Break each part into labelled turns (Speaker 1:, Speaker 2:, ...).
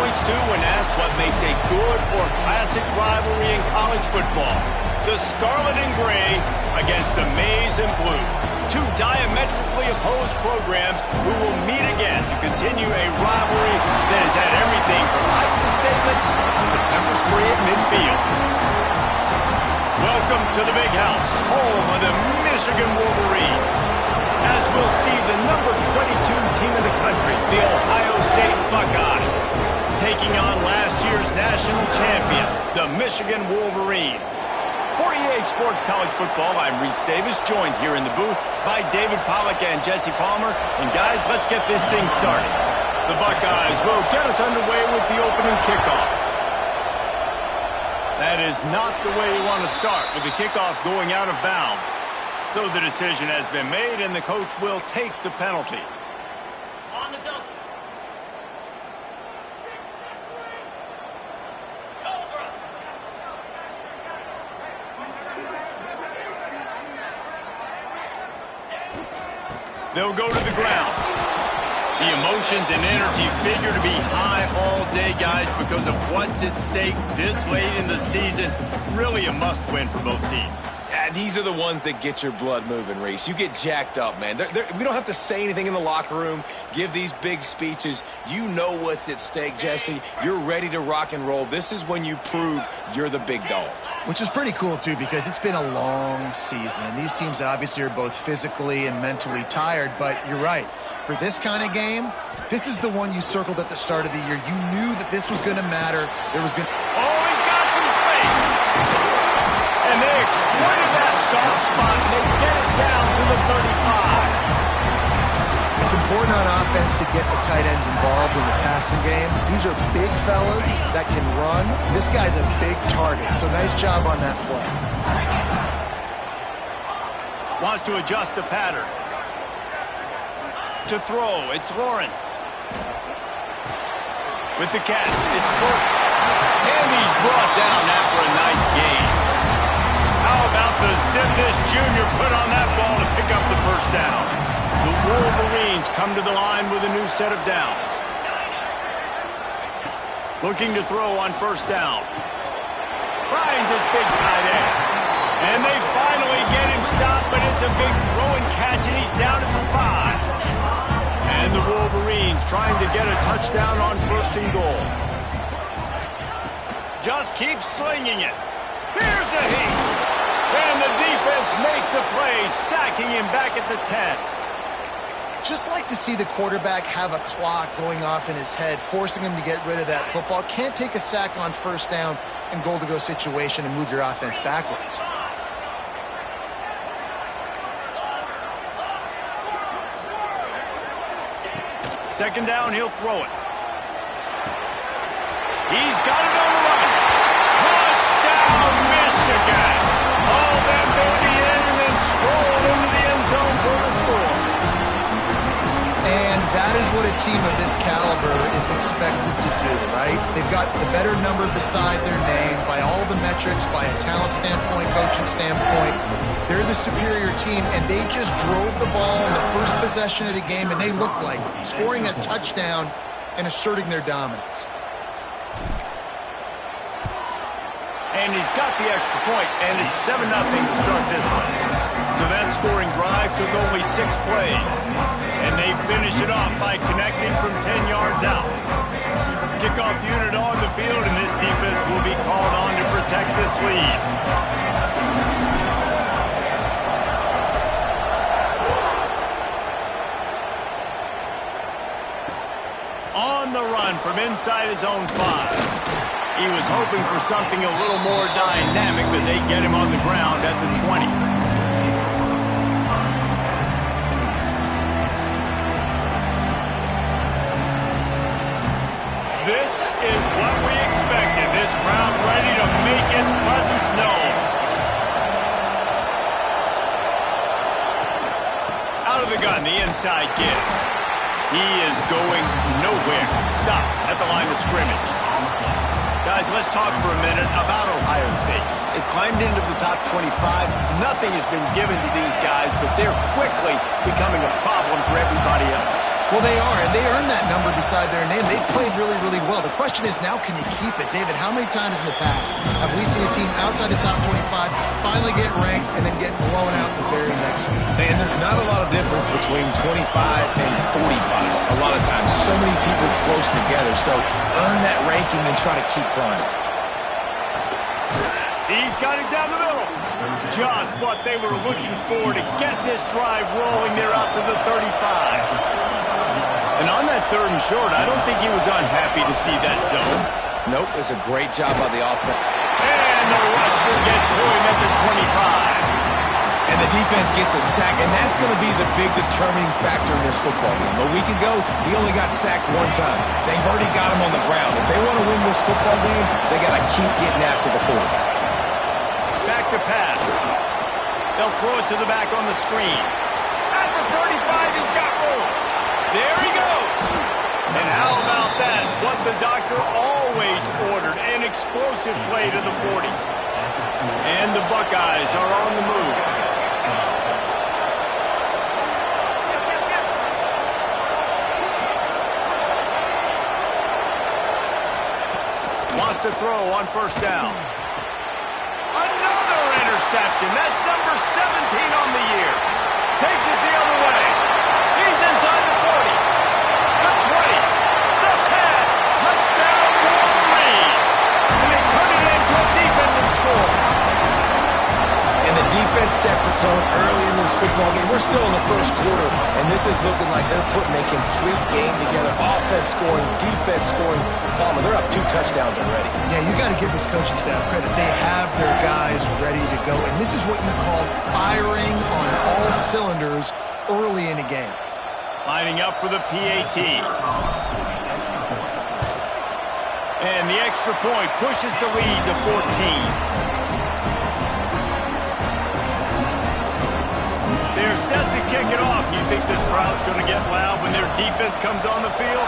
Speaker 1: points to when asked what makes a good or classic rivalry in college football. The Scarlet and Gray against the Maize and Blue. Two diametrically opposed programs who will meet again to continue a rivalry that has had everything from Heisman statements to pepper spray at midfield. Welcome to the Big House, home of the Michigan Wolverines. As we'll see the number 22 team in the country, the Ohio State Buckeyes, taking on last year's national champions, the Michigan Wolverines. For EA Sports College Football, I'm Reese Davis, joined here in the booth by David Pollack and Jesse Palmer. And guys, let's get this thing started. The Buckeyes will get us underway with the opening kickoff. That is not the way you want to start, with the kickoff going out of bounds. So the decision has been made, and the coach will take the penalty.
Speaker 2: On the double.
Speaker 1: They'll go to the ground. The emotions and energy figure to be high all day, guys, because of what's at stake this late in the season. Really a must-win for both teams.
Speaker 3: These are the ones that get your blood moving, Reese. You get jacked up, man. We don't have to say anything in the locker room, give these big speeches. You know what's at stake, Jesse. You're ready to rock and roll. This is when you prove you're the big dog.
Speaker 4: Which is pretty cool, too, because it's been a long season. And these teams obviously are both physically and mentally tired. But you're right. For this kind of game, this is the one you circled at the start of the year. You knew that this was going to matter. There was going to...
Speaker 1: Oh, he's got some space. And they exploited that soft spot, and they get it down to the 35.
Speaker 4: It's important on offense to get the tight ends involved in the passing game. These are big fellas that can run. This guy's a big target, so nice job on that play.
Speaker 1: Wants to adjust the pattern. To throw, it's Lawrence. With the catch, it's Burke. And he's brought down after a nice gain. How about the Zimdis Jr. put on that ball to pick up the first down? The Wolverines come to the line with a new set of downs. Looking to throw on first down. Finds his big tight end. And they finally get him stopped, but it's a big throw and catch, and he's down at the 5. And the Wolverines trying to get a touchdown on first and goal. Just keeps slinging it. Here's a heat. And the defense makes a play, sacking him back at the 10.
Speaker 4: Just like to see the quarterback have a clock going off in his head, forcing him to get rid of that football. Can't take a sack on first down in goal-to-go situation and move your offense backwards.
Speaker 1: Second down, he'll throw it. He's got it on the run. Touchdown, Michigan! All that baby in and then stroll into the end zone for the score.
Speaker 4: And that is what a team of this caliber is expected to do, right? They've got the better number beside their name by all the metrics, by a talent standpoint, coaching standpoint. They're the superior team, and they just drove the ball in the first possession of the game, and they looked like it, scoring a touchdown and asserting their dominance.
Speaker 1: And he's got the extra point, and it's 7-0 to start this one. So that scoring drive took only 6 plays. And they finish it off by connecting from 10 yards out. Kickoff unit on the field, and this defense will be called on to protect this lead. On the run from inside his own 5. He was hoping for something a little more dynamic, but they get him on the ground at the 20. This is what we expected. This crowd ready to make its presence known. Out of the gun, the inside give. He is going nowhere. Stop at the line of scrimmage. Guys, let's talk for a minute about Ohio State. They've climbed into the top 25. Nothing has been given to these guys, but they're quickly becoming a problem problem for everybody else.
Speaker 4: Well, they are, and they earned that number beside their name. They've played really, really well. The question is, now can you keep it? David, how many times in the past have we seen a team outside the top 25 finally get ranked and then get blown out the very next week?
Speaker 3: And there's not a lot of difference between 25 and 45. A lot of times, so many people close together. So earn that ranking and try to keep climbing.
Speaker 1: He's got it down the middle. Just what they were looking for to get this drive rolling there out to the 35. And on that 3rd and short, I don't think he was unhappy to see that zone.
Speaker 3: Nope, it's a great job by the offense.
Speaker 1: And the rush will get to him at the 25.
Speaker 3: And the defense gets a sack, and that's going to be the big determining factor in this football game. A week ago, he only got sacked 1 time. They've already got him on the ground. If they want to win this football game, they got to keep getting after the quarterback.
Speaker 1: Back to pass. They'll throw it to the back on the screen. At the 35, he's got room. There he goes. And how about that? What the doctor always ordered, an explosive play to the 40. And the Buckeyes are on the move. Wants to throw on 1st down. Another interception. That's number 17 on the year. Takes it the other way. He's inside the 40. The 20. The 10. Touchdown, Wolverines. And they turn it into a defensive score.
Speaker 3: And the defense sets the tone early in this football game. We're still in the 1st quarter, and this is looking like they're putting a complete game together. Offense scoring, defense scoring. Palmer, they're up 2 touchdowns already.
Speaker 4: Yeah, you got to give this coaching staff credit. They have their guys ready to go, and this is what you call firing on all cylinders early in a game.
Speaker 1: Lining up for the PAT. And the extra point pushes the lead to 14. They're set to kick it off. You think this crowd's going to get loud when their defense comes on the field?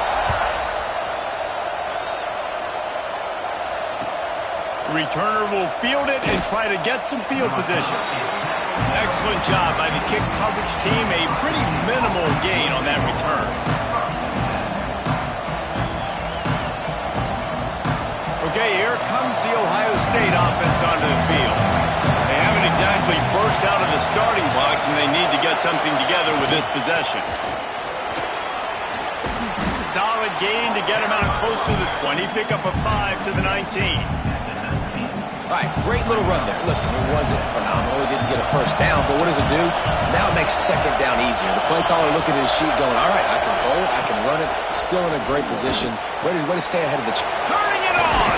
Speaker 1: Returner will field it and try to get some field position. Excellent job by the kick coverage team. A pretty minimal gain on that return. Okay, here comes the Ohio State offense onto the field. They haven't exactly burst out of the starting blocks, and they need to get something together with this possession. Solid gain to get him out close to the 20. Pick up a 5 to the 19.
Speaker 3: All right, great little run there. Listen, it wasn't phenomenal. He didn't get a 1st down, but what does it do? Now it makes 2nd down easier. The play caller looking at his sheet going, all right, I can throw it, I can run it. Still in a great position. Ready to stay ahead of the...
Speaker 1: Turning it on!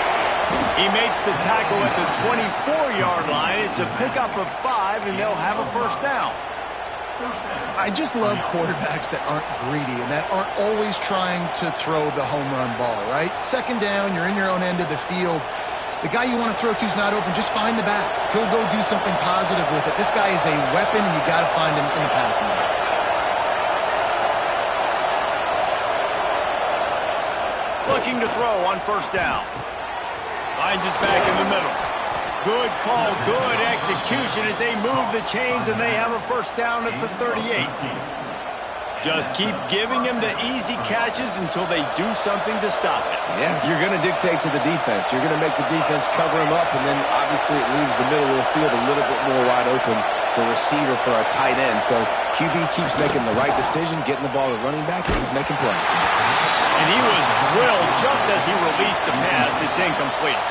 Speaker 1: He makes the tackle at the 24-yard line. It's a pickup of 5, and they'll have a 1st down.
Speaker 4: I just love quarterbacks that aren't greedy and that aren't always trying to throw the home run ball, right? 2nd down, you're in your own end of the field. The guy you want to throw to is not open. Just find the back. He'll go do something positive with it. This guy is a weapon, and you got to find him in the passing game.
Speaker 1: Looking to throw on 1st down. Finds his back in the middle. Good call, good execution as they move the chains, and they have a 1st down at the 38. Just keep giving him the easy catches until they do something to stop it.
Speaker 3: Yeah, you're going to dictate to the defense. You're going to make the defense cover him up, and then obviously it leaves the middle of the field a little bit more wide open for receiver for our tight end. So QB keeps making the right decision, getting the ball to running back, and he's making plays.
Speaker 1: And he was drilled just as he released the pass. It's incomplete.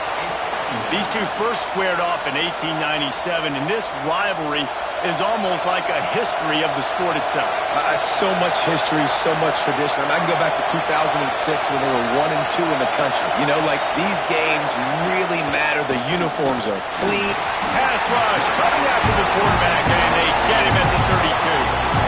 Speaker 1: These two first squared off in 1897, and this rivalry is almost like a history of the sport itself.
Speaker 3: So much history, so much tradition. I can go back to 2006 when they were 1 and 2 in the country. You know, like, these games really matter. The uniforms are clean.
Speaker 1: Pass rush coming after the quarterback, and they get him at the 32.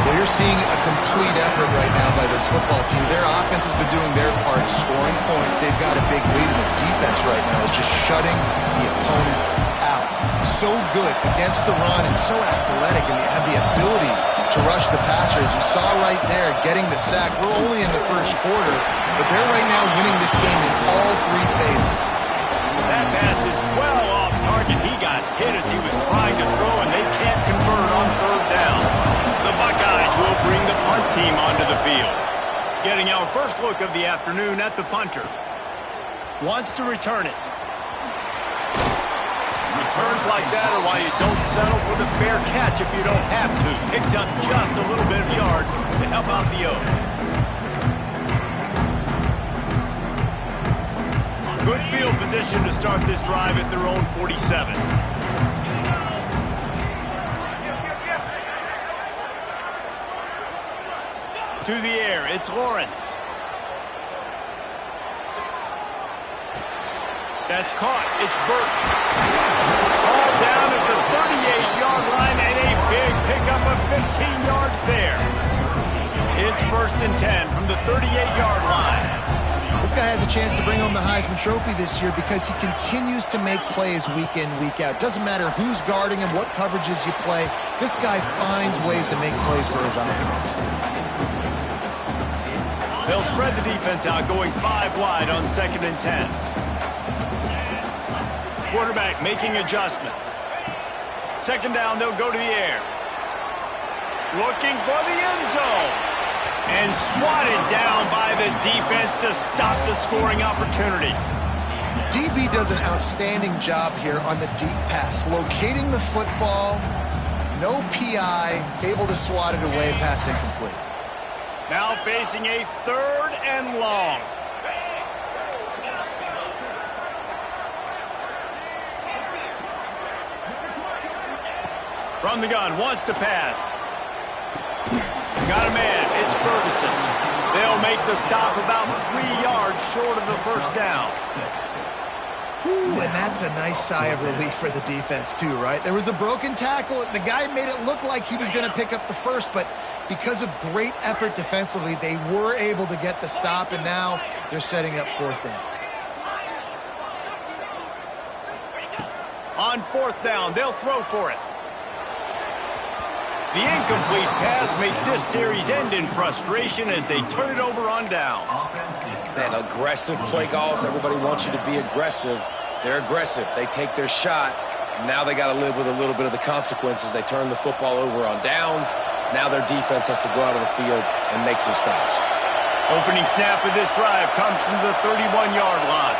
Speaker 4: Well, you're seeing a complete effort right now by this football team. Their offense has been doing their part, scoring points. They've got a big lead, and the defense right now is just shutting the opponent out. So good against the run and so athletic, and they have the ability to rush the passer. As you saw right there, getting the sack. We're only in the 1st quarter, but they're right now winning this game in all 3 phases.
Speaker 1: That pass is well off target. He got hit as he was trying to throw, and they can't convert on 3rd down. The Buckeyes will bring the punt team onto the field. Getting our first look of the afternoon at the punter. Wants to return it. Returns like that are why you don't settle for the fair catch if you don't have to. Picks up just a little bit of yards to help out the O. Good field position to start this drive at their own 47. To the air, it's Lawrence. That's caught. It's Burton. Ball down at the 38-yard line and a big pickup of 15 yards there. It's 1st and 10 from the 38-yard line.
Speaker 4: This guy has a chance to bring home the Heisman Trophy this year because he continues to make plays week in, week out. Doesn't matter who's guarding him, what coverages you play. This guy finds ways to make plays for his offense.
Speaker 1: They'll spread the defense out, going 5 wide on 2nd and 10. Quarterback making adjustments. 2nd down, they'll go to the air. Looking for the end zone. And swatted down by the defense to stop the scoring opportunity.
Speaker 4: DB does an outstanding job here on the deep pass. Locating the football, no PI, able to swat it away, pass incomplete.
Speaker 1: Now facing a 3rd and long. From the gun, wants to pass. Got a man, it's Ferguson. They'll make the stop about 3 yards short of the 1st down.
Speaker 4: Ooh, and that's a nice sigh of relief for the defense too, right? There was a broken tackle. The guy made it look like he was going to pick up the 1st, but because of great effort defensively, they were able to get the stop, and now they're setting up 4th down.
Speaker 1: On 4th down, they'll throw for it. The incomplete pass makes this series end in frustration as they turn it over on downs.
Speaker 3: Man, aggressive play calls. Everybody wants you to be aggressive. They're aggressive. They take their shot. Now they got to live with a little bit of the consequences. They turn the football over on downs. Now their defense has to go out on the field and make some stops.
Speaker 1: Opening snap of this drive comes from the 31-yard line.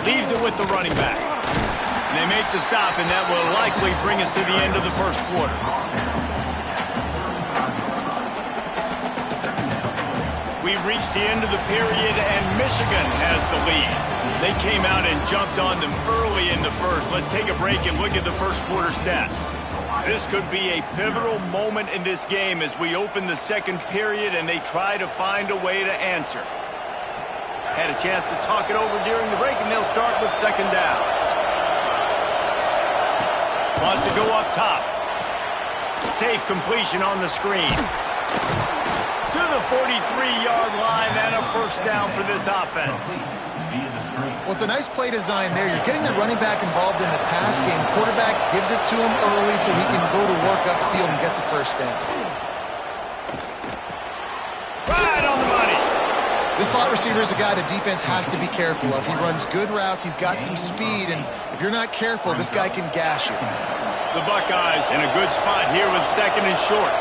Speaker 1: Leaves it with the running back. And they make the stop, and that will likely bring us to the end of the 1st quarter. We've reached the end of the period, and Michigan has the lead. They came out and jumped on them early in the 1st. Let's take a break and look at the 1st quarter stats. This could be a pivotal moment in this game as we open the 2nd period and they try to find a way to answer. Had a chance to talk it over during the break, and they'll start with 2nd down. Wants to go up top. Safe completion on the screen. To the 43-yard line and a 1st down for this offense.
Speaker 4: Well, it's a nice play design there. You're getting the running back involved in the pass game. Quarterback gives it to him early so he can go to work upfield and get the 1st down.
Speaker 1: Right on the money.
Speaker 4: This slot receiver is a guy the defense has to be careful of. He runs good routes. He's got some speed, and if you're not careful, this guy can gash you.
Speaker 1: The Buckeyes in a good spot here with 2nd and short.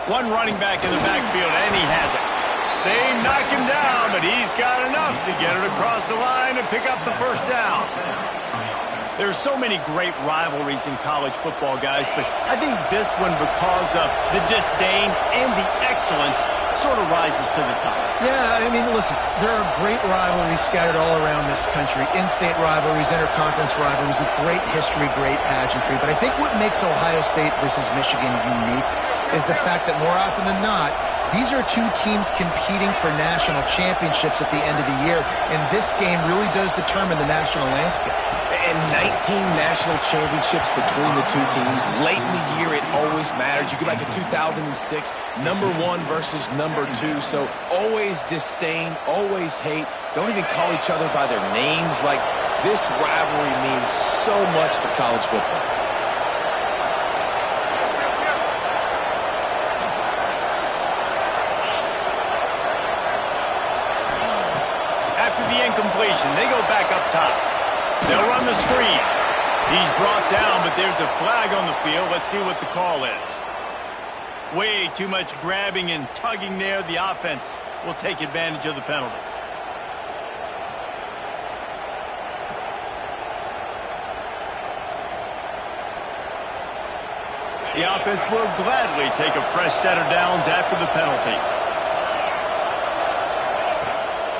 Speaker 1: One running back in the backfield, and he has it. They knock him down, but he's got enough to get it across the line and pick up the 1st down. There's so many great rivalries in college football, guys, but I think this one, because of the disdain and the excellence, sort of rises to the top.
Speaker 4: Yeah, I mean, listen, there are great rivalries scattered all around this country. In-state rivalries, interconference rivalries with great history, great pageantry. But I think what makes Ohio State versus Michigan unique is the fact that more often than not, these are 2 teams competing for national championships at the end of the year, and this game really does determine the national landscape.
Speaker 3: And 19 national championships between the 2 teams. Late in the year, it always matters. You go back to 2006, number 1 versus number 2. So always disdain, always hate. Don't even call each other by their names. Like, this rivalry means so much to college football.
Speaker 1: After the incompletion, they go back up top. They'll run the screen. He's brought down, but there's a flag on the field. Let's see what the call is. Way too much grabbing and tugging there. The offense will take advantage of the penalty. The offense will gladly take a fresh set of downs after the penalty.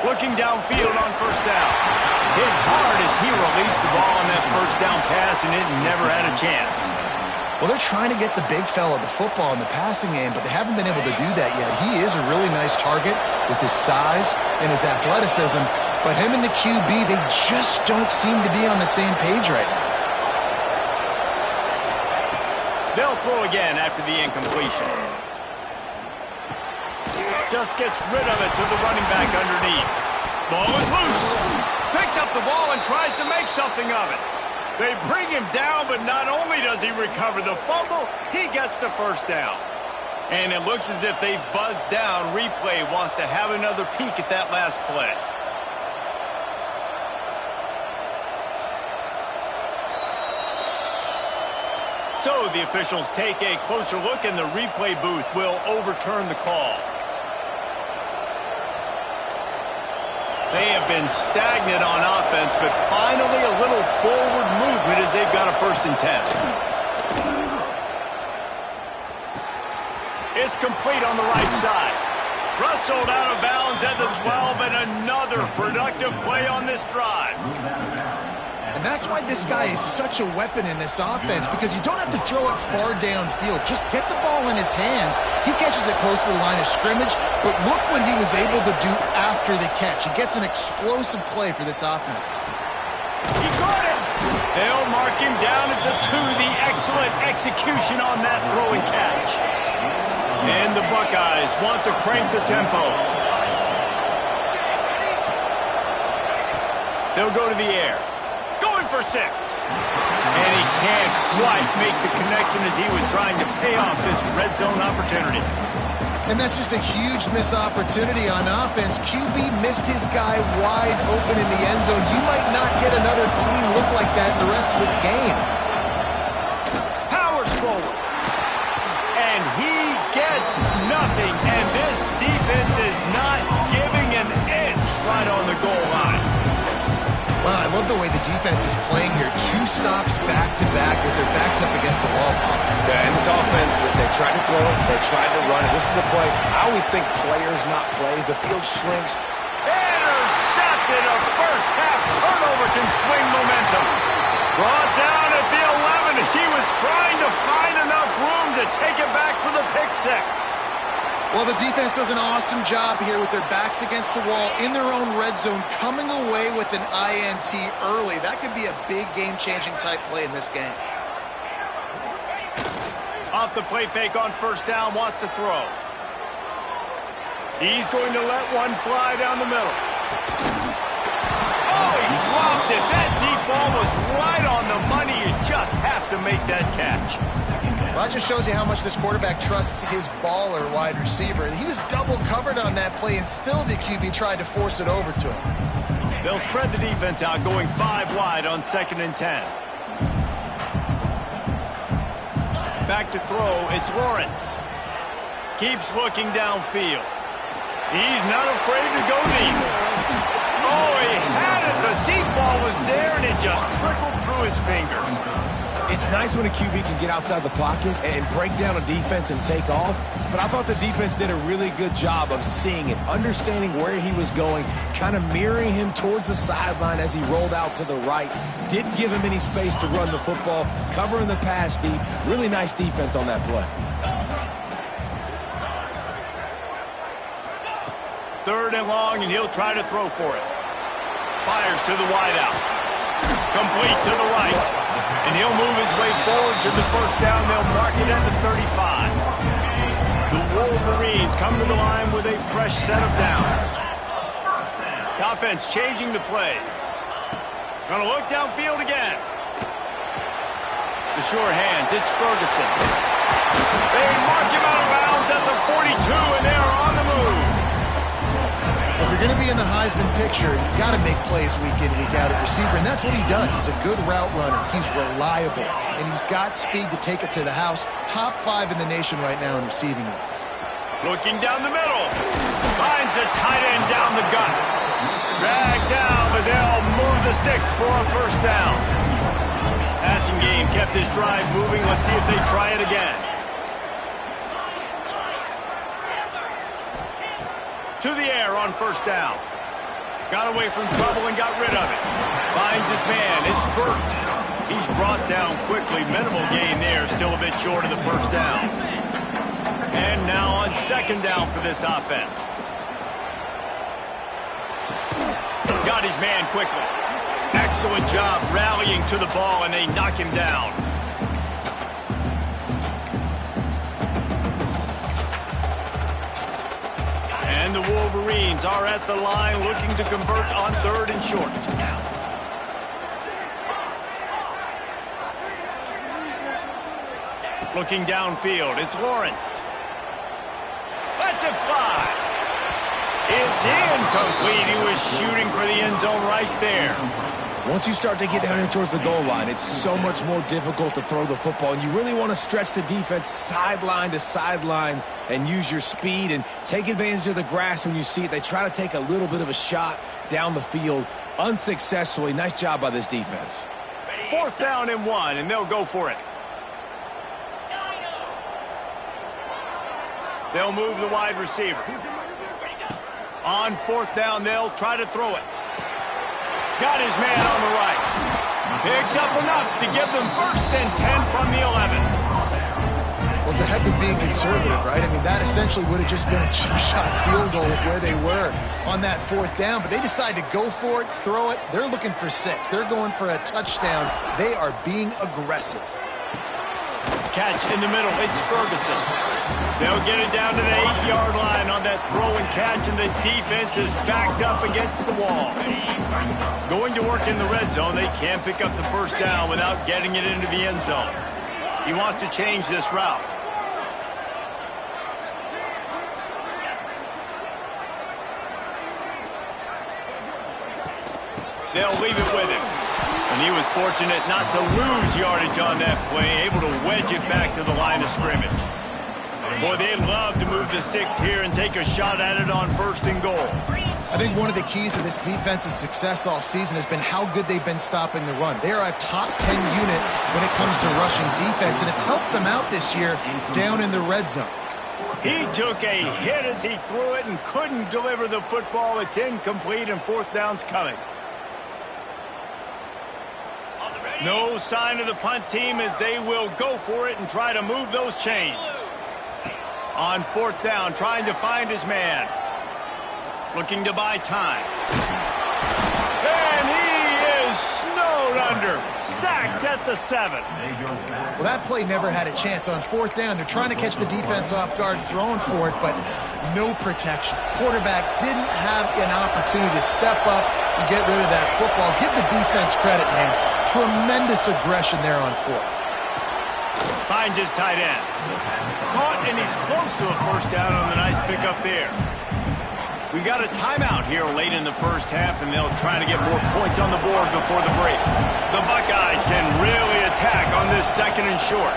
Speaker 1: Looking downfield on first down. Hit hard as he released the ball on that first down pass, and it never had a chance.
Speaker 4: Well, they're trying to get the big fella the football in the passing game, but they haven't been able to do that yet. He is a really nice target with his size and his athleticism, but him and the QB, they just don't seem to be on the same page right now.
Speaker 1: They'll throw again after the incompletion. Just gets rid of it to the running back underneath. Ball is loose. Picks up the ball and tries to make something of it. They bring him down, but not only does he recover the fumble, he gets the first down. And it looks as if they've buzzed down. Replay wants to have another peek at that last play. So the officials take a closer look, and the replay booth will overturn the call. They have been stagnant on offense, but finally a little forward movement as they've got a 1st and 10. It's complete on the right side. Rustled out of bounds at the 12, and another productive play on this drive.
Speaker 4: And that's why this guy is such a weapon in this offense, because you don't have to throw it far downfield. Just get the ball in his hands. He catches it close to the line of scrimmage, but look what he was able to do after the catch. He gets an explosive play for this offense.
Speaker 1: He got it! They'll mark him down at the 2. The excellent execution on that throw and catch. And the Buckeyes want to crank the tempo. They'll go to the air. Going for 6. And he can't quite make the connection as he was trying to pay off this red zone opportunity.
Speaker 4: And that's just a huge missed opportunity on offense. QB missed his guy wide open in the end zone. You might not get another clean look like that the rest of this game.
Speaker 1: Powers forward. And he gets nothing. And this defense is not giving an inch right on the goal line.
Speaker 4: Wow, I love the way the defense is playing here. 2 stops back-to-back with their backs up against the wall.
Speaker 3: Yeah, and this offense, they tried to throw it, they tried to run it. This is a play. I always think players, not plays. The field shrinks.
Speaker 1: Intercepted. A first-half turnover can swing momentum. Brought down at the 11 as he was trying to find enough room to take it back for the pick 6.
Speaker 4: Well, the defense does an awesome job here with their backs against the wall in their own red zone, coming away with an INT early. That could be a big game-changing type play in this game.
Speaker 1: Off the play fake on first down, wants to throw. He's going to let one fly down the middle. Oh, he dropped it. That deep ball was right on the money. You just have to make that catch.
Speaker 4: Well, that just shows you how much this quarterback trusts his baller wide receiver. He was double covered on that play, and still the QB tried to force it over to him.
Speaker 1: They'll spread the defense out, going 5 wide on 2nd and 10. Back to throw, it's Lawrence. Keeps looking downfield. He's not afraid to go deep. Oh, he had it. The deep ball was there, and it just trickled through his fingers.
Speaker 3: It's nice when a QB can get outside the pocket and break down a defense and take off, but I thought the defense did a really good job of seeing it, understanding where he was going, kind of mirroring him towards the sideline as he rolled out to the right. Didn't give him any space to run the football, covering the pass deep. Really nice defense on that play.
Speaker 1: 3rd and long, and he'll try to throw for it. Fires to the wideout. Complete to the right. And he'll move his way forward to the first down. They'll mark it at the 35. The Wolverines come to the line with a fresh set of downs. The offense changing the play. Going to look downfield again. The sure hands, it's Ferguson. They mark him out of bounds at the 42, and they're on the move.
Speaker 4: If you're going to be in the Heisman picture, you've got to make plays week in, week out at receiver, and that's what he does. He's a good route runner. He's reliable, and he's got speed to take it to the house. Top 5 in the nation right now in receiving yards.
Speaker 1: Looking down the middle. Finds a tight end down the gut. Dragged down, but they'll move the sticks for a first down. Passing game kept this drive moving. Let's see if they try it again. To the air on first down. Got away from trouble and got rid of it. Finds his man. It's Burke. He's brought down quickly. Minimal gain there. Still a bit short of the first down. And now on second down for this offense. Got his man quickly. Excellent job rallying to the ball, and they knock him down. And the Wolverines are at the line looking to convert on third and short. Looking downfield, it's Lawrence. Lets it fly. It's incomplete. He was shooting for the end zone right there.
Speaker 3: Once you start to get down in towards the goal line, it's so much more difficult to throw the football, and you really want to stretch the defense sideline to sideline and use your speed and take advantage of the grass when you see it. They try to take a little bit of a shot down the field unsuccessfully. Nice job by this defense.
Speaker 1: Fourth down and 1, and they'll go for it. They'll move the wide receiver. On fourth down, they'll try to throw it. Got his man on the right. Picks up enough to give them first and 10 from the 11.
Speaker 4: Well, it's a heck of being conservative, right? I mean, that essentially would have just been a cheap shot field goal with where they were on that fourth down. But they decide to go for it, throw it. They're looking for 6. They're going for a touchdown. They are being aggressive.
Speaker 1: Catch in the middle. It's Ferguson. They'll get it down to the 8-yard line on that throw and catch, and the defense is backed up against the wall. Going to work in the red zone, they can't pick up the first down without getting it into the end zone. He wants to change this route. They'll leave it with him. And he was fortunate not to lose yardage on that play, able to wedge it back to the line of scrimmage. Boy, they'd love to move the sticks here and take a shot at it on first and goal.
Speaker 4: I think one of the keys to this defense's success all season has been how good they've been stopping the run. They are a top 10 unit when it comes to rushing defense, and it's helped them out this year down in the red zone.
Speaker 1: He took a hit as he threw it and couldn't deliver the football. It's incomplete, and fourth down's coming. No sign of the punt team as they will go for it and try to move those chains. On fourth down, trying to find his man. Looking to buy time. And he is snowed under. Sacked at the 7.
Speaker 4: Well, that play never had a chance. On fourth down, they're trying to catch the defense off guard, throwing for it, but no protection. Quarterback didn't have an opportunity to step up and get rid of that football. Give the defense credit, man. Tremendous aggression there on fourth.
Speaker 1: Finds his tight end. Caught, and he's close to a first down on the nice pickup there. We got a timeout here late in the first half, and they'll try to get more points on the board before the break. The Buckeyes can really attack on this second and short.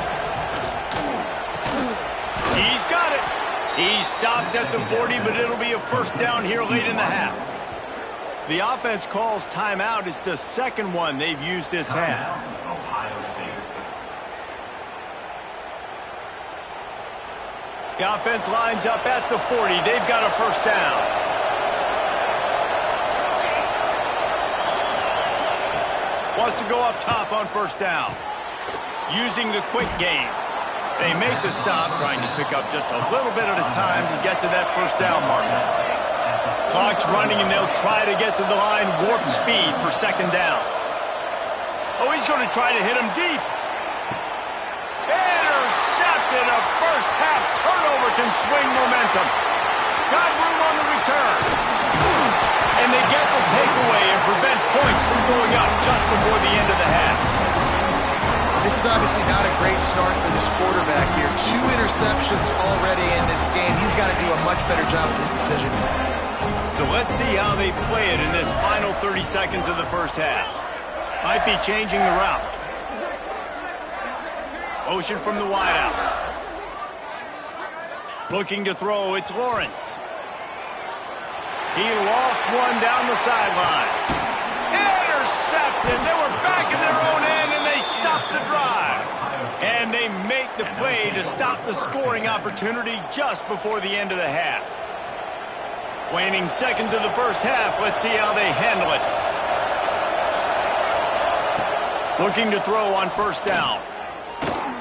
Speaker 1: He's got it. He stopped at the 40, but it'll be a first down here late in the half. The offense calls timeout. It's the second one they've used this half. The offense lines up at the 40. They've got a first down. Wants to go up top on first down. Using the quick game. They make the stop, trying to pick up just a little bit at a time to get to that first down mark. Clock's running, and they'll try to get to the line warp speed for second down. Oh, he's going to try to hit him deep. Intercepted. A first half turnover can swing momentum. Got room on the return. And they get the takeaway and prevent points from going up just before the end of the half.
Speaker 4: This is obviously not a great start for this quarterback here. 2 interceptions already in this game. He's got to do a much better job with his decision.
Speaker 1: So let's see how they play it in this final 30 seconds of the first half. Might be changing the route. Motion from the wideout. Looking to throw, it's Lawrence. He lost one down the sideline. Intercepted. They were back in their own end, and they stopped the drive. And they make the play to stop the scoring opportunity just before the end of the half. Waning seconds of the first half. Let's see how they handle it. Looking to throw on first down.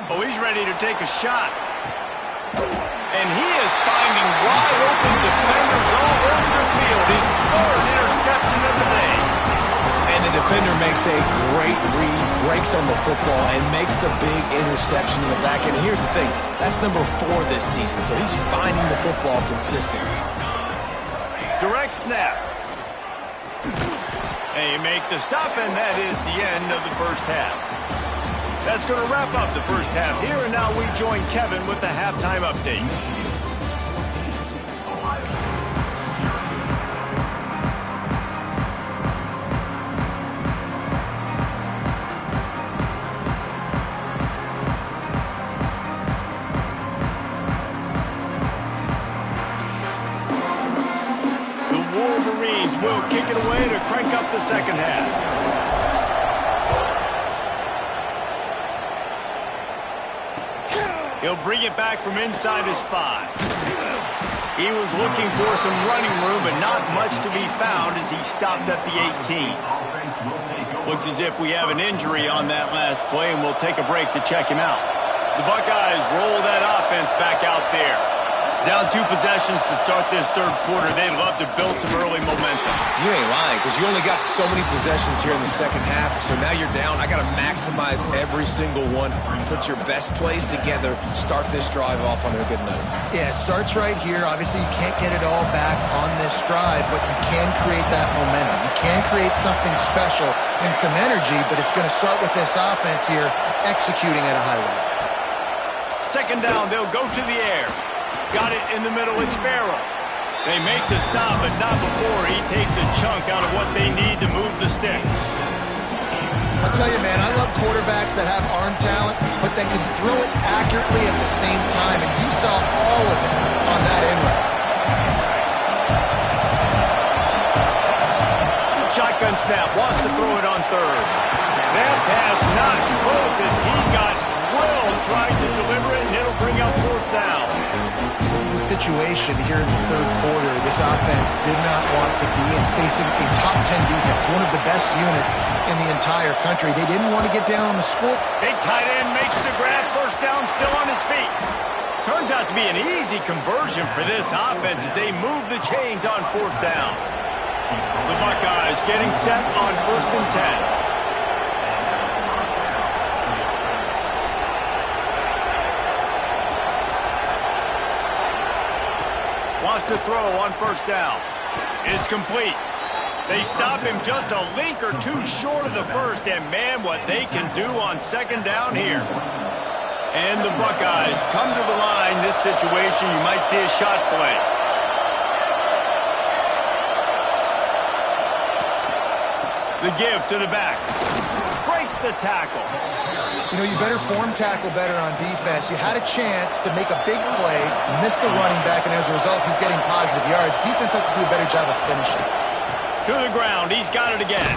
Speaker 1: Oh, he's ready to take a shot. And he is finding wide open defenders all over the field. His third interception of the day.
Speaker 3: And the defender makes a great read, breaks on the football, and makes the big interception in the back end. And here's the thing, that's number 4 this season, so he's finding the football consistently.
Speaker 1: Direct snap. They make the stop, and that is the end of the first half. That's going to wrap up the first half here, and now we join Kevin with the halftime update. The Wolverines will kick it away to crank up the second half. He'll bring it back from inside his 5. He was looking for some running room, but not much to be found as he stopped at the 18. Looks as if we have an injury on that last play, and we'll take a break to check him out. The Buckeyes roll that offense back out there. Down 2 possessions to start this third quarter. They'd love to build some early momentum.
Speaker 3: You ain't lying, because you only got so many possessions here in the second half, so now you're down. I got to maximize every single one. Put your best plays together. Start this drive off on a good note.
Speaker 4: Yeah, it starts right here. Obviously, you can't get it all back on this drive, but you can create that momentum. You can create something special and some energy, but it's going to start with this offense here executing at a high level.
Speaker 1: Second down, they'll go to the air. Got it in the middle, it's Farrell. They make the stop, but not before he takes a chunk out of what they need to move the sticks.
Speaker 4: I'll tell you, man, I love quarterbacks that have arm talent, but that can throw it accurately at the same time, and you saw all of it on that end route.
Speaker 1: Shotgun snap, wants to throw it on third. That pass not close as he got drilled trying to deliver it, and it'll bring up fourth down.
Speaker 4: This is a situation here in the third quarter this offense did not want to be in, facing a top 10 defense, one of the best units in the entire country. They didn't want to get down on the score.
Speaker 1: Big tight end makes the grab, first down, still on his feet. Turns out to be an easy conversion for this offense as they move the chains on fourth down. The Buckeyes getting set on 1st and 10. Wants to throw on first down. It's complete. They stop him just a link or two short of the first, and man, what they can do on second down here. And the Buckeyes come to the line. This situation, you might see a shot play. The give to the back. Breaks the tackle.
Speaker 4: You know, you better form tackle better on defense. You had a chance to make a big play, missed the running back, and as a result, he's getting positive yards. Defense has to do a better job of finishing.
Speaker 1: To the ground, he's got it again.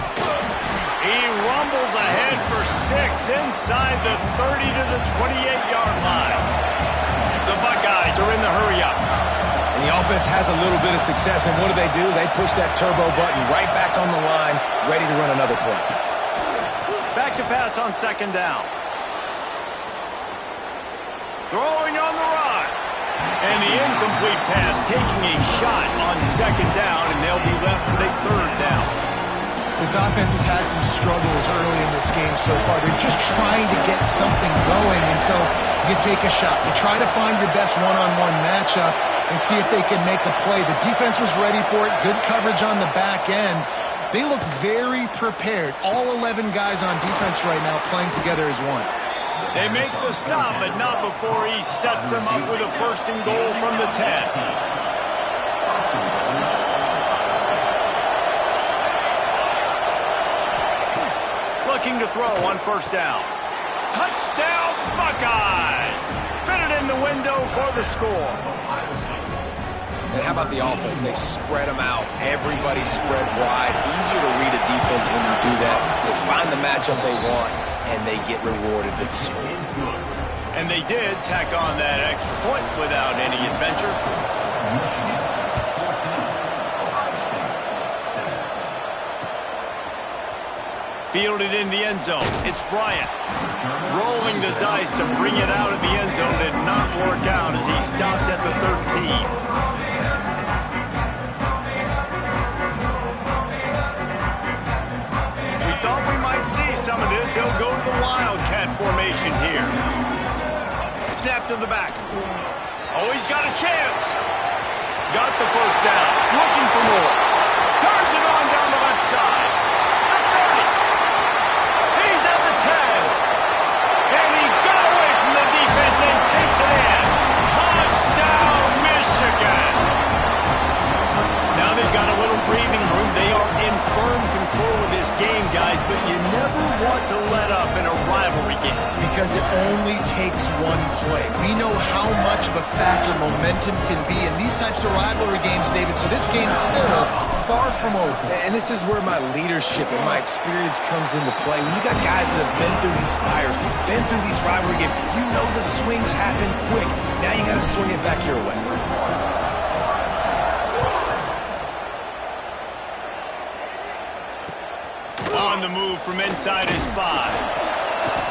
Speaker 1: He rumbles ahead for 6 inside the 30 to the 28-yard line. The Buckeyes are in the hurry-up.
Speaker 3: And the offense has a little bit of success, and what do? They push that turbo button right back on the line, ready to run another play.
Speaker 1: Back to pass on second down. Throwing on the run. And the incomplete pass taking a shot on second down, and they'll be left with a third down.
Speaker 4: This offense has had some struggles early in this game so far. They're just trying to get something going, and so you take a shot. You try to find your best one-on-one matchup and see if they can make a play. The defense was ready for it. Good coverage on the back end. They look very prepared. All 11 guys on defense right now playing together as one.
Speaker 1: They make the stop, but not before he sets them up with a 1st and goal from the 10. looking to throw on first down. Touchdown, Buckeyes! Fitted in the window for the score.
Speaker 3: And how about the offense? They spread them out. Everybody spread wide. Easier to read a defense when you do that. They find the matchup they want, and they get rewarded with the score.
Speaker 1: And they did tack on that extra point without any adventure. Fielded in the end zone. It's Bryant. Rolling the dice to bring it out of the end zone did not work out as he stopped at the 13. Some of this, they'll go to the Wildcat formation here. Snap to the back. Oh, he's got a chance. Got the first down. Looking for more. Turns it on down the left side. The 30. He's at the 10. And he got away from the defense and takes it in. Touchdown, Michigan. Now they've got a little breathing room. They are in firm control of this game, guys, but you never want to let up in a rivalry game.
Speaker 4: Because it only takes one play. We know how much of a factor momentum can be in these types of rivalry games, David, so this game's still far from over.
Speaker 3: And this is where my leadership and my experience comes into play. When you got guys that have been through these fires, been through these rivalry games, you know the swings happen quick. Now you got to swing it back your way.
Speaker 1: On the move from inside his 5.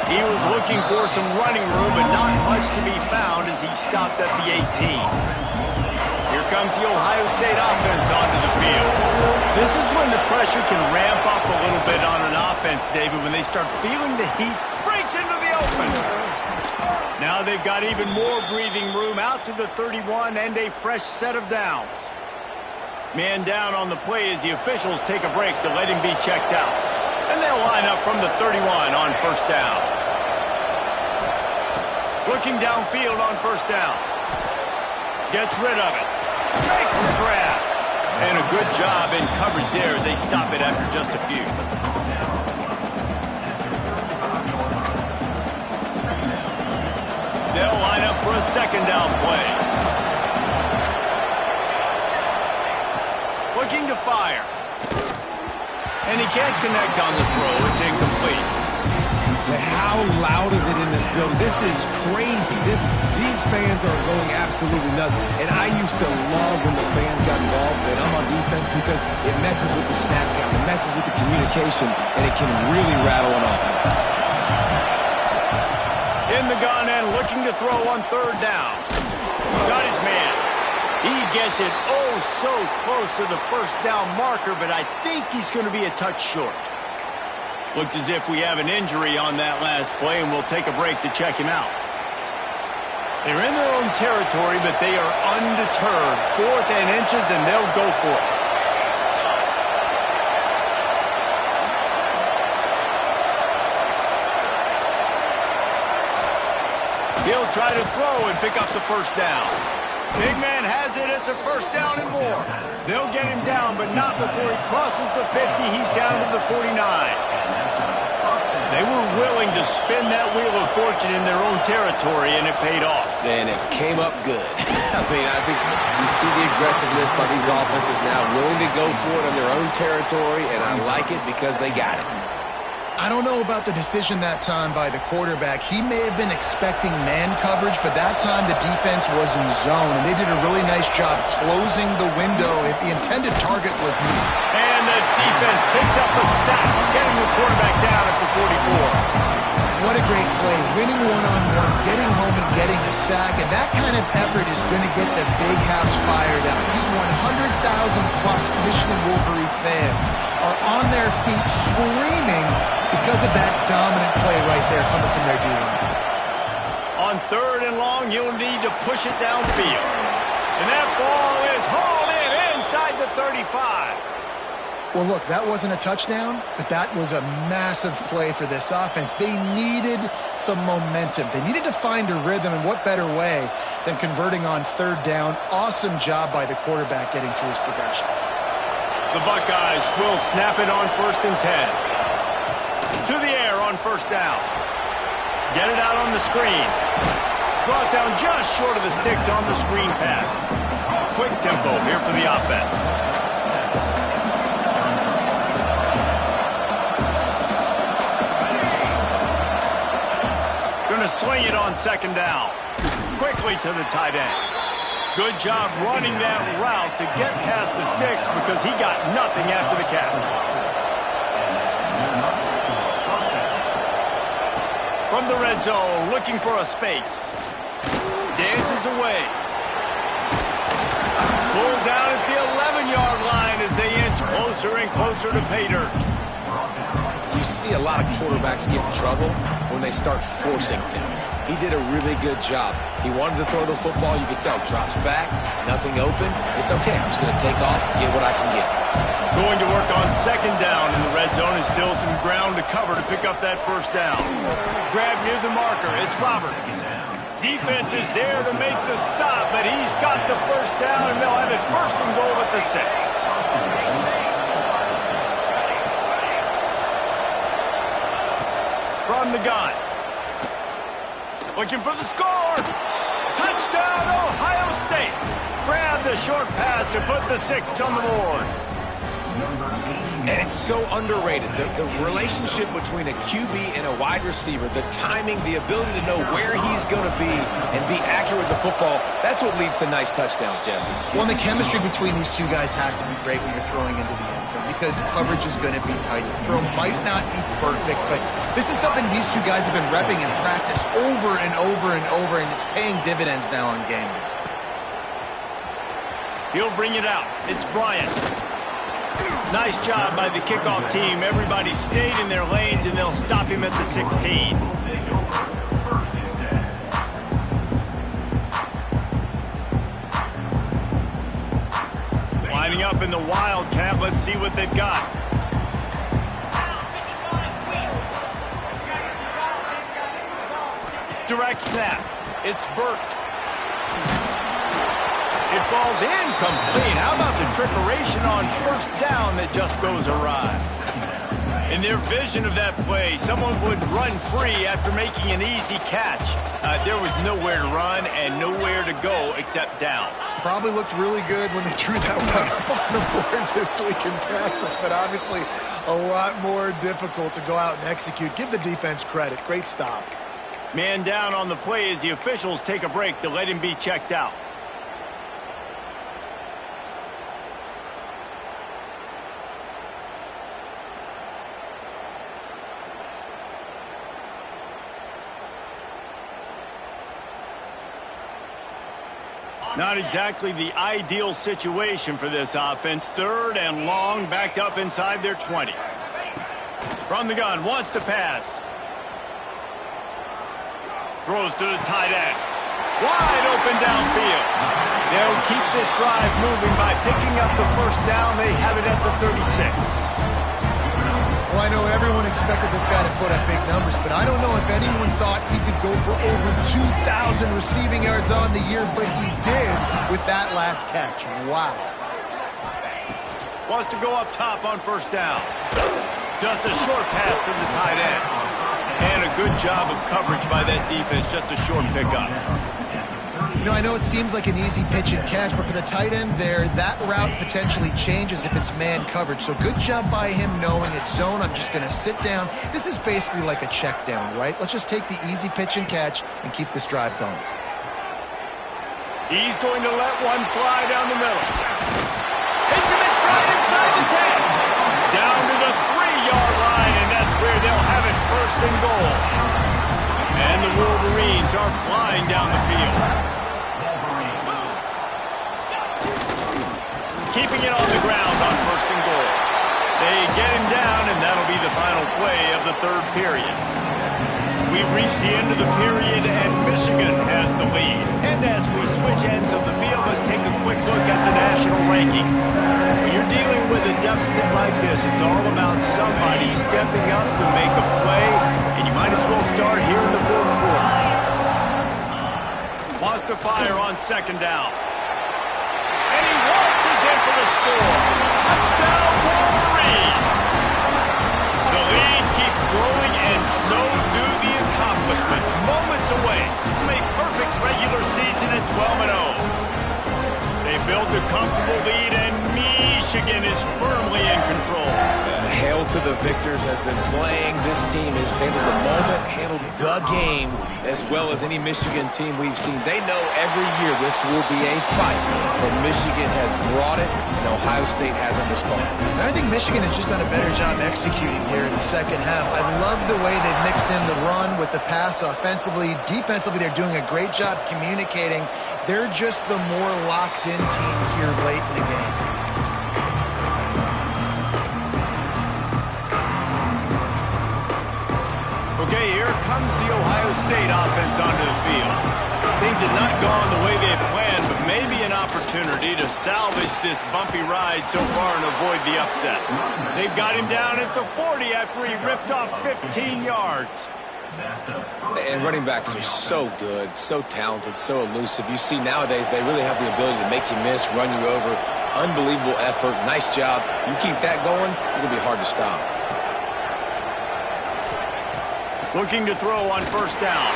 Speaker 1: He was looking for some running room, but not much to be found as he stopped at the 18. Here comes the Ohio State offense onto the field. This is when the pressure can ramp up a little bit on an offense, David, when they start feeling the heat. Breaks into the open. Now they've got even more breathing room out to the 31 and a fresh set of downs. Man down on the play as the officials take a break to let him be checked out. And they'll line up from the 31 on first down. Looking downfield on first down. Gets rid of it. Makes the grab. And a good job in coverage there as they stop it after just a few. They'll line up for a second down play. Looking to fire. And he can't connect on the throw. It's incomplete.
Speaker 3: But how loud is it in this building? This is crazy. These fans are going absolutely nuts. And I used to love when the fans got involved, and I'm on defense, because it messes with the snap count. It messes with the communication, and it can really rattle an offense.
Speaker 1: In the gun and looking to throw on third down. Got his man. He gets it oh so close to the first down marker, but I think he's going to be a touch short. Looks as if we have an injury on that last play, and we'll take a break to check him out. They're in their own territory, but they are undeterred. 4th and inches, and they'll go for it. He'll try to throw and pick up the first down. Big man has it. It's a first down and more. They'll get him down, but not before he crosses the 50. He's down to the 49. They were willing to spin that wheel of fortune in their own territory, and it paid off.
Speaker 3: And it came up good. I mean, I think you see the aggressiveness by these offenses now, willing to go for it on their own territory, and I like it because they got it.
Speaker 4: I don't know about the decision that time by the quarterback. He may have been expecting man coverage, but that time the defense was in zone, and they did a really nice job closing the window. The intended target was neat.
Speaker 1: And the defense picks up a sack, getting the quarterback down at the 44.
Speaker 4: What a great play. Winning one-on-one, getting home and getting a sack, and that kind of effort is going to get the big house fired up. These 100,000-plus Michigan Wolverine fans are on their feet screaming because of that dominant play right there coming from their D-line.
Speaker 1: On third and long, you'll need to push it downfield. And that ball is hauled in inside the 35.
Speaker 4: Well, look, that wasn't a touchdown, but that was a massive play for this offense. They needed some momentum. They needed to find a rhythm, and what better way than converting on third down. Awesome job by the quarterback getting through his progression.
Speaker 1: The Buckeyes will snap it on 1st and 10. To the air. first down. Get it out on the screen. Brought down just short of the sticks on the screen pass. Quick tempo here for the offense. Going to swing it on second down. Quickly to the tight end. Good job running that route to get past the sticks because he got nothing after the catch. From the red zone, looking for a space. Dances away. Pulled down at the 11-yard line as they inch closer and closer to pay dirt.
Speaker 3: You see a lot of quarterbacks get in trouble when they start forcing things. He did a really good job. He wanted to throw the football. You could tell. Drops back, nothing open. It's okay. I'm just going to take off and get what I can get.
Speaker 1: Going to work on second down in the red zone is still some ground to cover to pick up that first down. Grab near the marker. It's Roberts. Defense is there to make the stop, but he's got the first down, and they'll have it first and goal at the 6. From the gun. Looking for the score. Touchdown, Ohio State. Grab the short pass to put the 6 on the board.
Speaker 3: And it's so underrated. The relationship between a QB and a wide receiver, the timing, the ability to know where he's going to be and be accurate with the football, that's what leads to nice touchdowns, Jesse.
Speaker 4: Well, and the chemistry between these two guys has to be great when you're throwing into the end zone because coverage is going to be tight. The throw might not be perfect, but this is something these two guys have been repping in practice over and over and over, and it's paying dividends now on game day.
Speaker 1: He'll bring it out. It's Bryant. Nice job by the kickoff team. Everybody stayed in their lanes, and they'll stop him at the 16. Lining up in the Wildcat. Let's see what they've got. Direct snap. It's Burke. It falls incomplete. How about the trickeration on first down that just goes awry? In their vision of that play, someone would run free after making an easy catch. There was nowhere to run and nowhere to go except down.
Speaker 5: Probably looked really good when they drew that one up on the board this week in practice, but obviously a lot more difficult to go out and execute. Give the defense credit. Great stop.
Speaker 1: Man down on the play as the officials take a break to let him be checked out. Not exactly the ideal situation for this offense. 3rd and long, backed up inside their 20. From the gun, wants to pass. Throws to the tight end. Wide open downfield. They'll keep this drive moving by picking up the first down. They have it at the 36.
Speaker 4: Well, I know everyone expected this guy to put up big numbers, but I don't know if anyone thought he could go for over 2,000 receiving yards on the year, but he did with that last catch. Wow.
Speaker 1: Wants to go up top on first down. Just a short pass to the tight end. And a good job of coverage by that defense, just a short pickup.
Speaker 4: You know, I know it seems like an easy pitch and catch, but for the tight end there, that route potentially changes if it's man coverage. So good job by him knowing it's zone. I'm just going to sit down. This is basically like a check down, right? Let's just take the easy pitch and catch and keep this drive going.
Speaker 1: He's going to let one fly down the middle. Hits him in stride inside the 10. Down to the 3-yard line, and that's where they'll have it first and goal. And the Wolverines are flying down the field. Keeping it on the ground on first and goal. They get him down, and that'll be the final play of the 3rd period. We've reached the end of the period, and Michigan has the lead. And as we switch ends of the field, let's take a quick look at the national rankings. When you're dealing with a deficit like this, it's all about somebody stepping up to make a play, and you might as well start here in the 4th quarter. Wants to fire on second down. And he waltzes in for the score. Touchdown, Wolverines! The lead keeps growing, and so
Speaker 3: to the victors has been playing. This team has handled the moment, handled the game as well as any Michigan team we've seen. They know every year this will be a fight, but Michigan has brought it, and Ohio State hasn't responded.
Speaker 4: And I think Michigan has just done a better job executing here in the second half. I love the way they've mixed in the run with the pass offensively. Defensively, they're doing a great job communicating. They're just the more locked-in team here late in the game.
Speaker 1: Okay, here comes the Ohio State offense onto the field. Things had not gone the way they had planned, but maybe an opportunity to salvage this bumpy ride so far and avoid the upset. They've got him down at the 40 after he ripped off 15 yards.
Speaker 3: And running backs are so good, so talented, so elusive. You see nowadays they really have the ability to make you miss, run you over. Unbelievable effort. Nice job. You keep that going, it'll be hard to stop.
Speaker 1: Looking to throw on first down.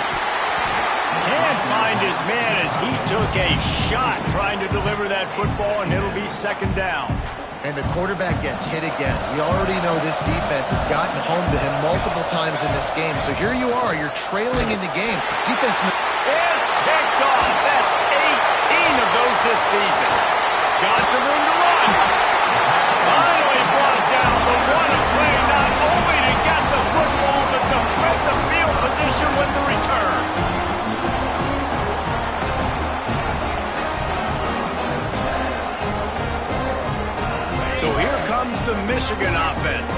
Speaker 1: Can't find his man as he took a shot trying to deliver that football, and it'll be second down.
Speaker 4: And the quarterback gets hit again. We already know this defense has gotten home to him multiple times in this game. So here you are, you're trailing in the game. Defense.
Speaker 1: It's picked off. That's 18 of those this season. Got some room to run. Finally brought down the one play, not only to get the football, but to flip the field position with the return. So here comes the Michigan offense.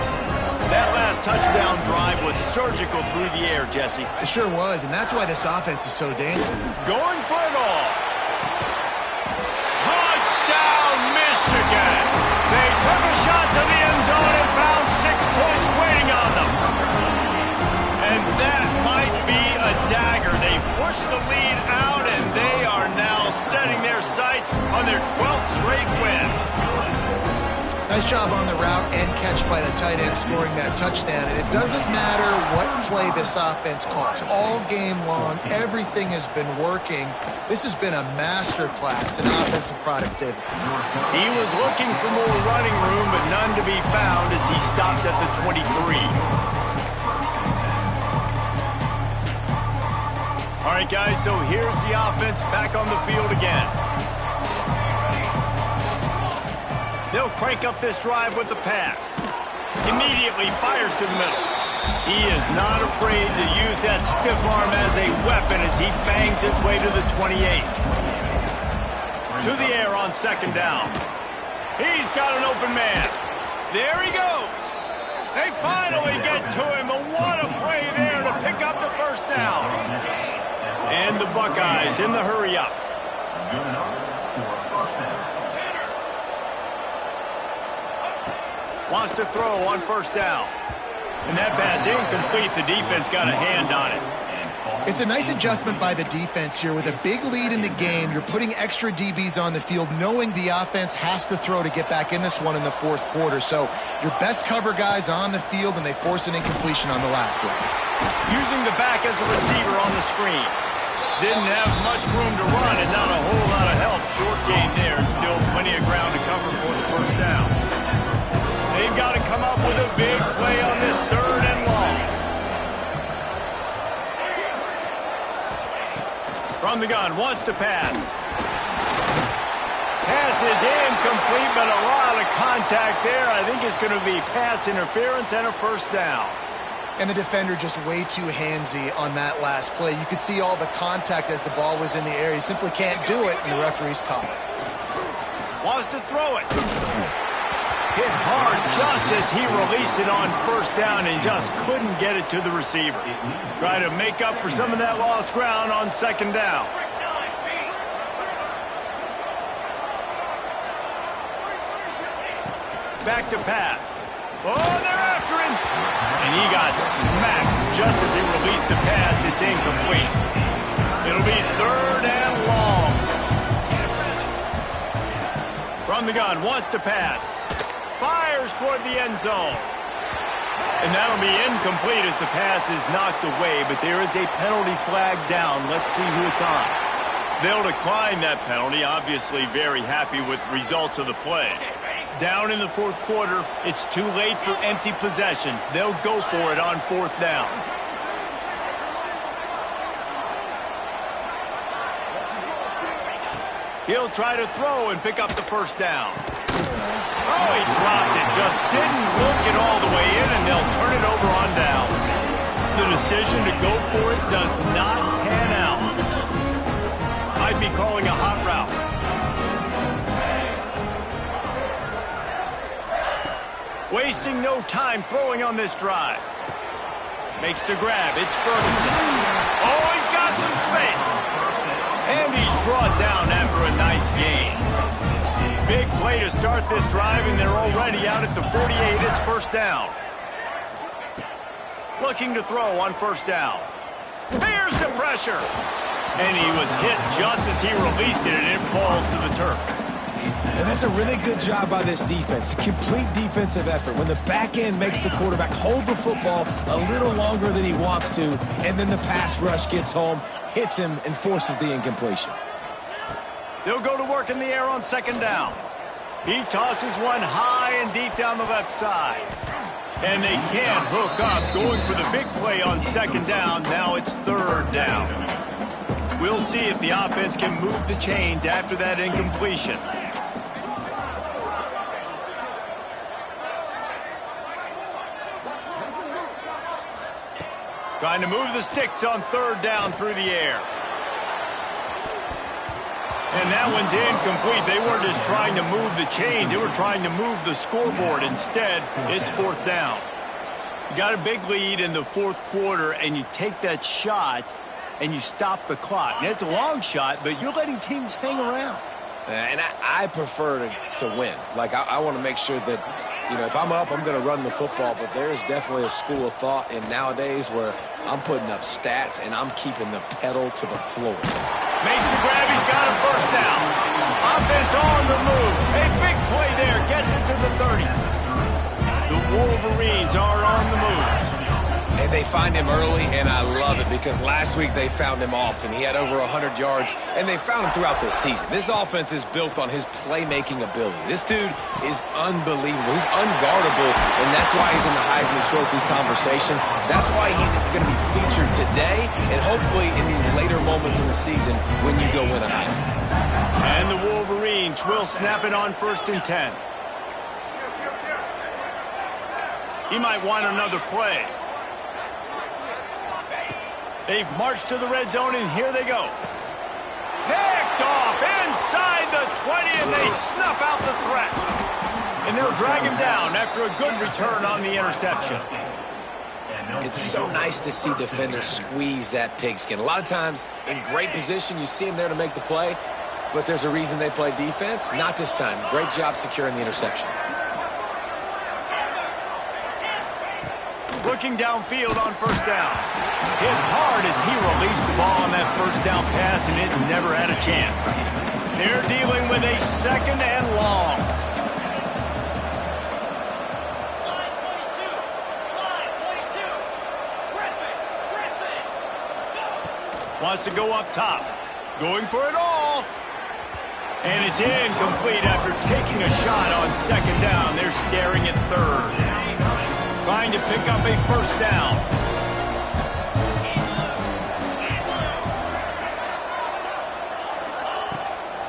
Speaker 1: That last touchdown drive was surgical through the air, Jesse.
Speaker 4: It sure was, and that's why this offense is so dangerous.
Speaker 1: Going for it all. Touchdown, Michigan. They took a shot to the end zone and found 6 points waiting on them. And that might be a dagger. They pushed the lead out, and they are now setting their sights on their 12th straight win.
Speaker 4: Nice job on the route and catch by the tight end scoring that touchdown. And it doesn't matter what play this offense calls. All game long, everything has been working. This has been a masterclass in offensive productivity.
Speaker 1: He was looking for more running room, but none to be found as he stopped at the 23. All right, guys, so here's the offense back on the field again. They'll crank up this drive with the pass. Immediately fires to the middle. He is not afraid to use that stiff arm as a weapon as he bangs his way to the 28. To the air on second down. He's got an open man. There he goes. They finally get to him. And what a play there to pick up the first down. And the Buckeyes in the hurry up. Wants to throw on first down. And that pass incomplete. The defense got a hand on it.
Speaker 4: It's a nice adjustment by the defense here. With a big lead in the game, you're putting extra DBs on the field, knowing the offense has to throw to get back in this one in the fourth quarter. So your best cover guys on the field, and they force an incompletion on the last one.
Speaker 1: Using the back as a receiver on the screen. Didn't have much room to run and not a whole lot of help. Short gain there, and still plenty of ground to cover for the first down. They've got to come up with a big play on this third and long. From the gun, wants to pass. Pass is incomplete, but a lot of contact there. I think it's going to be pass interference and a first down.
Speaker 4: And the defender just way too handsy on that last play. You could see all the contact as the ball was in the air. He simply can't do it, and the referee's caught it.
Speaker 1: Wants to throw it. Hit hard just as he released it on first down and just couldn't get it to the receiver. Try to make up for some of that lost ground on second down. Back to pass. Oh, they're after him. And he got smacked just as he released the pass. It's incomplete. It'll be third and long. From the gun, wants to pass. Fires toward the end zone. And that'll be incomplete as the pass is knocked away, but there is a penalty flag down. Let's see who it's on. They'll decline that penalty, obviously very happy with results of the play. Down in the fourth quarter, it's too late for empty possessions. They'll go for it on fourth down. He'll try to throw and pick up the first down. Oh, he dropped it. Just didn't look it all the way in, and they'll turn it over on downs. The decision to go for it does not pan out. Might be calling a hot route. Wasting no time throwing on this drive. Makes the grab. It's Ferguson. Oh, he's got some space. And he's brought down after a nice gain. Big play to start this drive, and they're already out at the 48. It's first down. Looking to throw on first down. Here's the pressure. And he was hit just as he released it, and it falls to the turf.
Speaker 3: And that's a really good job by this defense. Complete defensive effort. When the back end makes the quarterback hold the football a little longer than he wants to, and then the pass rush gets home, hits him, and forces the incompletion.
Speaker 1: They'll go to work in the air on second down. He tosses one high and deep down the left side. And they can't hook up, going for the big play on second down. Now it's third down. We'll see if the offense can move the chains after that incompletion. Trying to move the sticks on third down through the air. And that one's incomplete. They weren't just trying to move the chains. They were trying to move the scoreboard. Instead, it's fourth down. You got a big lead in the fourth quarter, and you take that shot, and you stop the clock. Now, it's a long shot, but you're letting teams hang around.
Speaker 3: And I prefer to win. Like, I want to make sure that, you know, if I'm up, I'm going to run the football. But there's definitely a school of thought in nowadays where I'm putting up stats and I'm keeping the pedal to the floor.
Speaker 1: Makes the grab. He's got him first down. Offense on the move. A big play there. Gets it to the 30. The Wolverines are on the move.
Speaker 3: And they find him early, and I love it because last week they found him often. He had over 100 yards, and they found him throughout the season. This offense is built on his playmaking ability. This dude is unbelievable. He's unguardable, and that's why he's in the Heisman Trophy conversation. That's why he's going to be featured today and hopefully in these later moments in the season when you go win a Heisman.
Speaker 1: And the Wolverines will snap it on 1st and 10. He might want another play. They've marched to the red zone, and here they go. Picked off inside the 20, and they snuff out the threat. And they'll drag him down after a good return on the interception.
Speaker 3: It's so nice to see defenders squeeze that pigskin. A lot of times, in great position, you see them there to make the play, but there's a reason they play defense. Not this time. Great job securing the interception.
Speaker 1: Looking downfield on first down. Hit hard as he released the ball on that first down pass, and it never had a chance. They're dealing with a second and long. Wants to go up top. Going for it all. And it's incomplete after taking a shot on second down. They're staring at third. Trying to pick up a first down.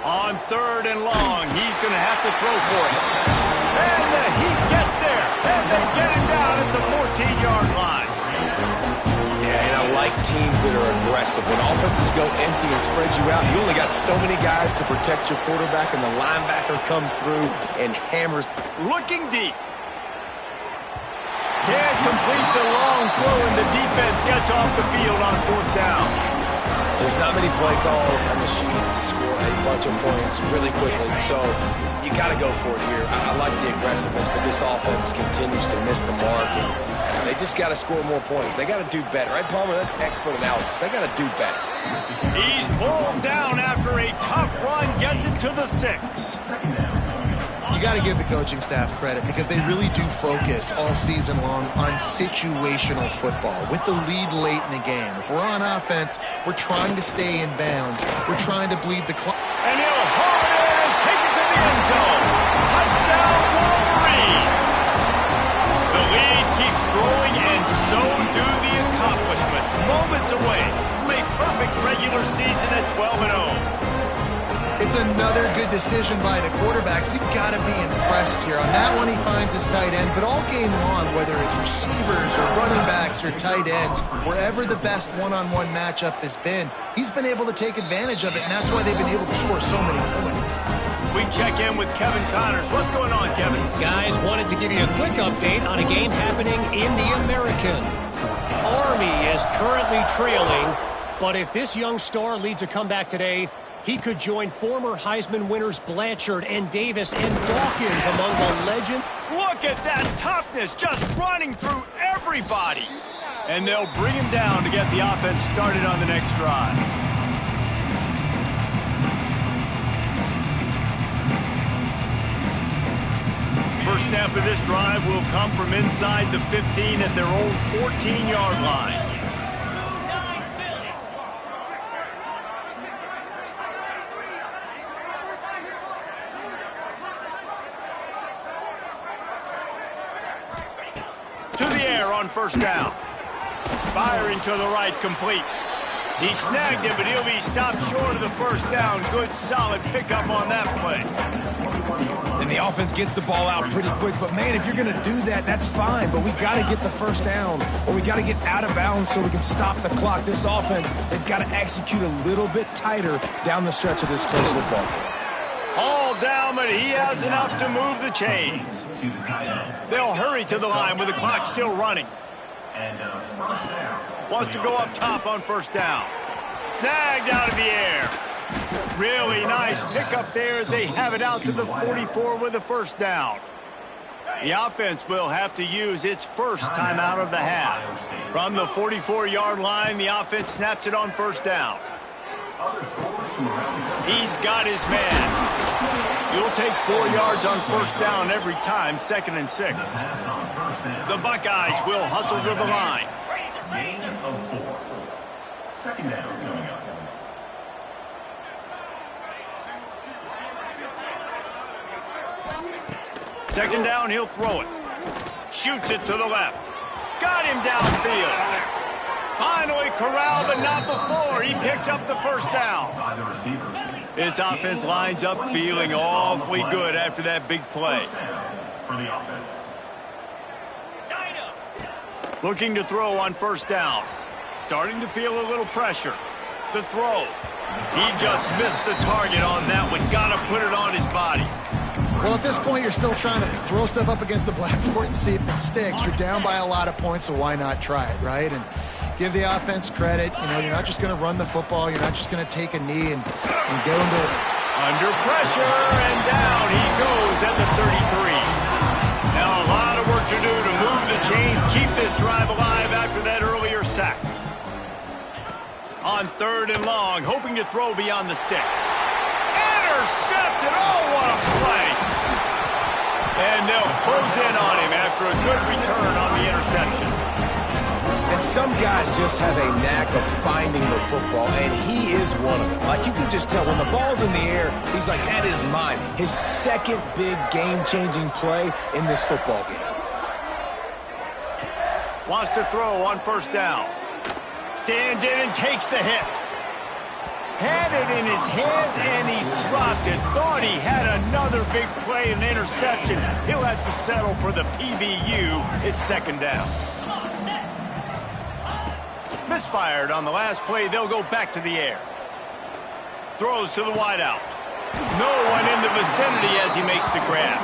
Speaker 1: On third and long, he's going to have to throw for it. And he gets there. And they get him down at the 14-yard line.
Speaker 3: Yeah, and I like teams that are aggressive. When offenses go empty and spread you out, you only got so many guys to protect your quarterback, and the linebacker comes through and hammers.
Speaker 1: Looking deep. Can't complete the long throw, and the defense gets off the field on fourth down.
Speaker 3: There's not many play calls on the sheet to score a bunch of points really quickly, so you got to go for it here. I like the aggressiveness, but this offense continues to miss the mark, and they just got to score more points. They got to do better, right, Palmer? That's expert analysis. They got to do better.
Speaker 1: He's pulled down after a tough run, gets it to the 6.
Speaker 4: You got to give the coaching staff credit because they really do focus all season long on situational football with the lead late in the game. If we're on offense, we're trying to stay in bounds. We're trying to bleed the clock.
Speaker 1: And he'll haul it in and take it to the end zone. Touchdown, so do the accomplishments. Moments away from a perfect regular season at 12-0.
Speaker 4: It's another good decision by the quarterback. You've got to be impressed here. On that one, he finds his tight end, but all game long, whether it's receivers or running backs or tight ends, wherever the best one-on-one matchup has been, he's been able to take advantage of it, and that's why they've been able to score so many points.
Speaker 1: We check in with Kevin Connors. What's going on, Kevin?
Speaker 6: Guys, wanted to give you a quick update on a game happening in the American. Army is currently trailing, but if this young star leads a comeback today, he could join former Heisman winners Blanchard and Davis and Dawkins among the legend.
Speaker 1: Look at that toughness, just running through everybody. And they'll bring him down to get the offense started on the next drive. First snap of this drive will come from inside the 15 at their own 14-yard line. To the air on first down. Firing to the right, complete. He snagged it, but he'll be stopped short of the first down. Good, solid pickup on that play.
Speaker 3: And the offense gets the ball out pretty quick. But, man, if you're going to do that, that's fine. But we got to get the first down, or we got to get out of bounds so we can stop the clock. This offense, they've got to execute a little bit tighter down the stretch of this close football game.
Speaker 1: All down, but he has enough to move the chains. They'll hurry to the line with the clock still running. Wants to go up top on first down. Snagged out of the air. Really nice pickup there as they have it out to the 44 with the first down. The offense will have to use its first timeout of the half. From the 44-yard line, the offense snaps it on first down. He's got his man. You'll take 4 yards on first down every time, 2nd and 6. The Buckeyes will hustle to the line.
Speaker 7: Gain of 4. Second down coming up.
Speaker 1: Second down, he'll throw it. Shoots it to the left. Got him downfield. Finally corralled, but not before. He picked up the first down. This offense lines up feeling awfully good after that big play. Looking to throw on first down. Starting to feel a little pressure. The throw. He just missed the target on that one. Got to put it on his body.
Speaker 5: Well, at this point, you're still trying to throw stuff up against the blackboard and see if it sticks. You're down by a lot of points, so why not try it, right? And give the offense credit. You know, you're not just going to run the football. You're not just going to take a knee and get them to...
Speaker 1: Under pressure, and down he goes at the 33. Now a lot of work to do to move the chains, keep this drive alive after that earlier sack. On 3rd and long, hoping to throw beyond the sticks. Intercepted! Oh, what a play! And they'll close in on him after a good return on the interception.
Speaker 3: And some guys just have a knack of finding the football, and he is one of them. Like, you can just tell when the ball's in the air, he's like, that is mine. His second big game-changing play in this football game.
Speaker 1: Wants to throw on first down. Stands in and takes the hit. Had it in his hands, and he dropped it. Thought he had another big play, an interception. He'll have to settle for the PBU. It's 2nd down. Misfired on the last play. They'll go back to the air. Throws to the wideout. No one in the vicinity as he makes the grab.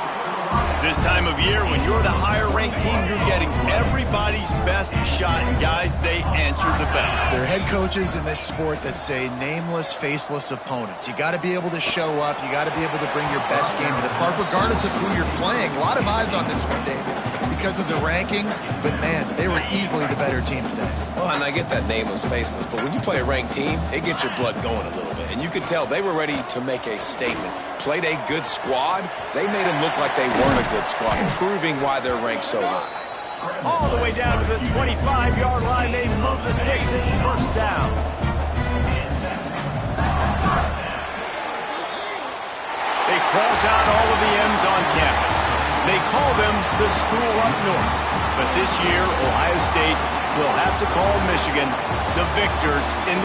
Speaker 1: This time of year, when you're the higher-ranked team, you're getting everybody's best shot. And guys, they answer the bell.
Speaker 4: There are head coaches in this sport that say nameless, faceless opponents. You got to be able to show up. You got to be able to bring your best game to the park, regardless of who you're playing. A lot of eyes on this one, David, because of the rankings. But, man, they were easily the better team today.
Speaker 3: Well, and I get that nameless, faceless, but when you play a ranked team, it gets your blood going a little bit. And you could tell they were ready to make a statement. Played a good squad. They made them look like they weren't a good squad, proving why they're ranked so high.
Speaker 1: All the way down to the 25-yard line. They move the sticks. It's first down. They cross out all of the M's on campus. They call them the school up north. But this year, Ohio State will have to call Michigan the victors in